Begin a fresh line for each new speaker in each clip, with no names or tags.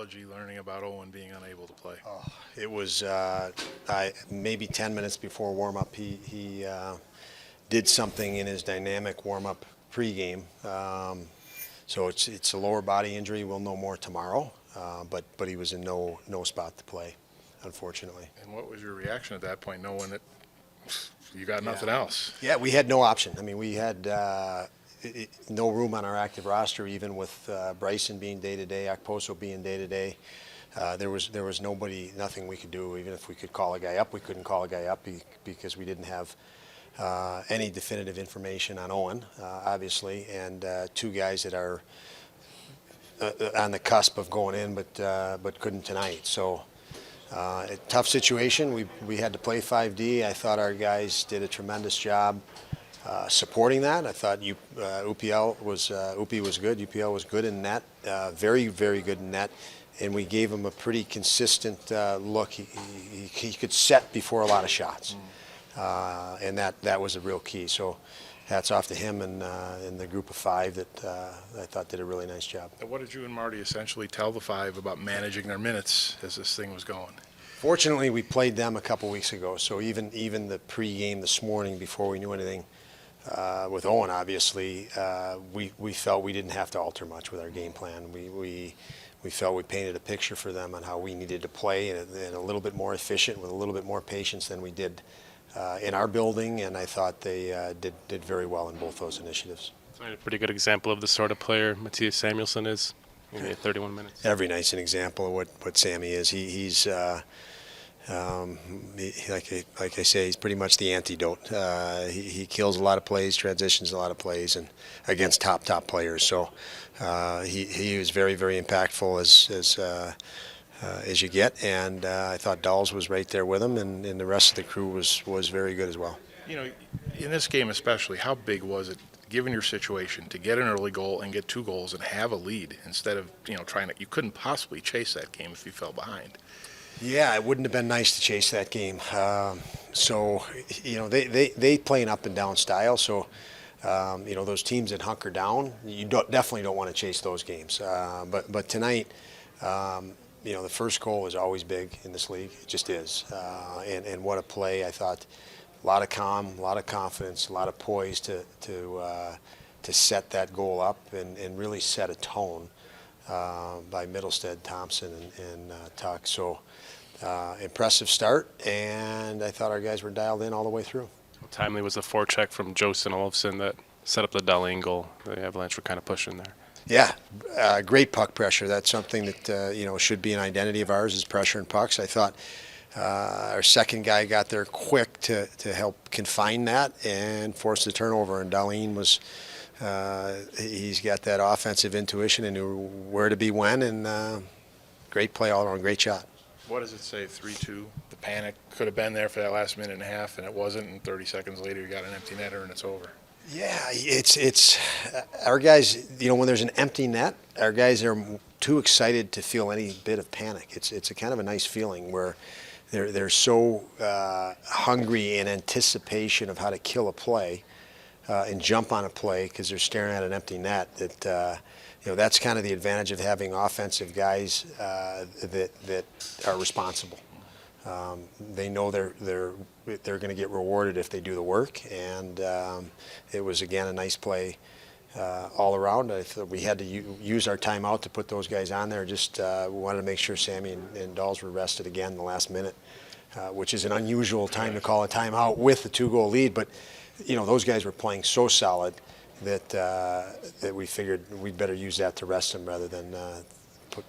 psychology learning about Owen being unable to play?
Oh, it was maybe 10 minutes before warm-up. He did something in his dynamic warm-up pregame. So it's a lower body injury. We'll know more tomorrow. But he was in no spot to play, unfortunately.
And what was your reaction at that point, knowing that you got nothing else?
Yeah, we had no option. I mean, we had no room on our active roster, even with Bryson being day-to-day, Okposo being day-to-day. There was nothing we could do. Even if we could call a guy up, we couldn't call a guy up because we didn't have any definitive information on Owen, obviously, and two guys that are on the cusp of going in, but couldn't tonight. So a tough situation. We had to play 5D. I thought our guys did a tremendous job supporting that. I thought UPL was good. UPL was good in net, very, very good in net, and we gave him a pretty consistent look. He could set before a lot of shots, and that was a real key. So hats off to him and the group of five that I thought did a really nice job.
And what did you and Marty essentially tell the five about managing their minutes as this thing was going?
Fortunately, we played them a couple weeks ago, so even the pregame this morning before we knew anything with Owen, obviously, we felt we didn't have to alter much with our game plan. We felt we painted a picture for them on how we needed to play and a little bit more efficient with a little bit more patience than we did in our building, and I thought they did very well in both those initiatives.
A pretty good example of the sort of player Mattias Samuelsson is in 31 minutes.
Every night's an example of what Sammy is. He's like I say, he's pretty much the antidote. He kills a lot of plays, transitions a lot of plays, and against top players. So he was very, very impactful as you get, and I thought Dawes was right there with him, and the rest of the crew was very good as well.
You know, in this game especially, how big was it, given your situation, to get an early goal and get 2 goals and have a lead instead of, you couldn't possibly chase that game if you fell behind?
Yeah, it wouldn't have been nice to chase that game. So, they play an up and down style. So, those teams that hunker down, you definitely don't want to chase those games. But tonight, the first goal is always big in this league. It just is. And what a play. I thought a lot of calm, a lot of confidence, a lot of poise to set that goal up and really set a tone by Middlestead, Thompson, and Tuck. So impressive start, and I thought our guys were dialed in all the way through.
Timely was the forecheck from Josten Olofsson that set up the Dahlin goal. The Avalanche were kind of pushing there.
Yeah, great puck pressure. That's something that should be an identity of ours, is pressure and pucks. I thought our second guy got there quick to help confine that and force the turnover. And Dahlin he's got that offensive intuition and knew where to be when. And great play all around, great shot.
What does it say? 3-2. The panic could have been there for that last minute and a half, and it wasn't. And 30 seconds later, you got an empty netter, and it's over.
Yeah, it's our guys. When there's an empty net, our guys are too excited to feel any bit of panic. It's a kind of a nice feeling where they're so hungry in anticipation of how to kill a play and jump on a play because they're staring at an empty net. That that's kind of the advantage of having offensive guys that are responsible. They know they're going to get rewarded if they do the work, and it was again a nice play all around. I thought we had to use our timeout to put those guys on there. Just we wanted to make sure Sammy and Dawes were rested again in the last minute, which is an unusual time to call a timeout with the 2-goal lead. But those guys were playing so solid that we figured we'd better use that to rest them rather than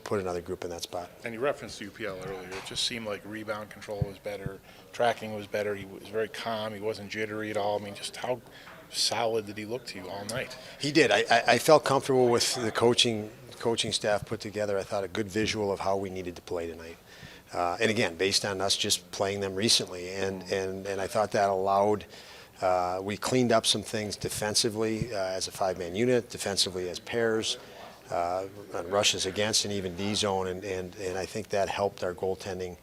put another group in that spot.
And you referenced UPL earlier. It just seemed like rebound control was better, tracking was better. He was very calm. He wasn't jittery at all. I mean, just how solid did he look to you all night?
He did. I felt comfortable with the coaching staff put together. I thought a good visual of how we needed to play tonight. And again, based on us just playing them recently. And I thought that allowed we cleaned up some things defensively as a 5-man unit, defensively as pairs, on rushes against and even D-zone, and I think that helped our goaltending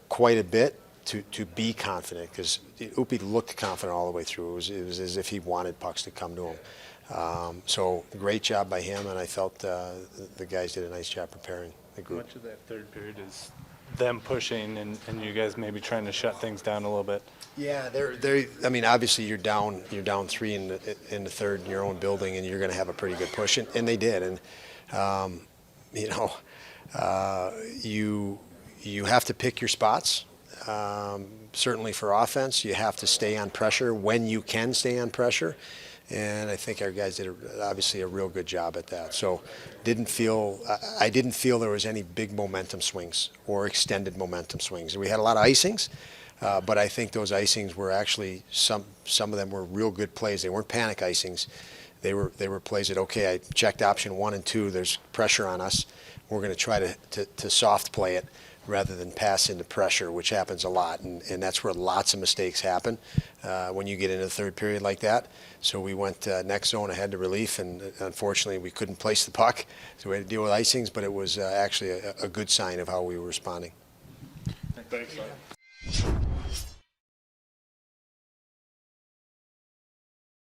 quite a bit to be confident, because Upi looked confident all the way through. It was as if he wanted pucks to come to him. So great job by him, and I felt the guys did a nice job preparing. the group.
Much of that third period is them pushing and you guys maybe trying to shut things down a little bit.
Yeah, they're. I mean, obviously you're down 3 in the third in your own building, and you're going to have a pretty good push, and they did. And you know, you have to pick your spots. Certainly for offense, you have to stay on pressure when you can stay on pressure, and I think our guys did obviously a real good job at that. So, I didn't feel there was any big momentum swings or extended momentum swings. We had a lot of icings. But I think those icings were actually some of them were real good plays. They weren't panic icings. They were plays that, okay, I checked option 1 and 2. There's pressure on us. We're going to try to soft play it rather than pass into pressure, which happens a lot, and that's where lots of mistakes happen when you get into the third period like that. So we went next zone ahead to relief, and unfortunately we couldn't place the puck, so we had to deal with icings. But it was actually a good sign of how we were responding.
Thanks.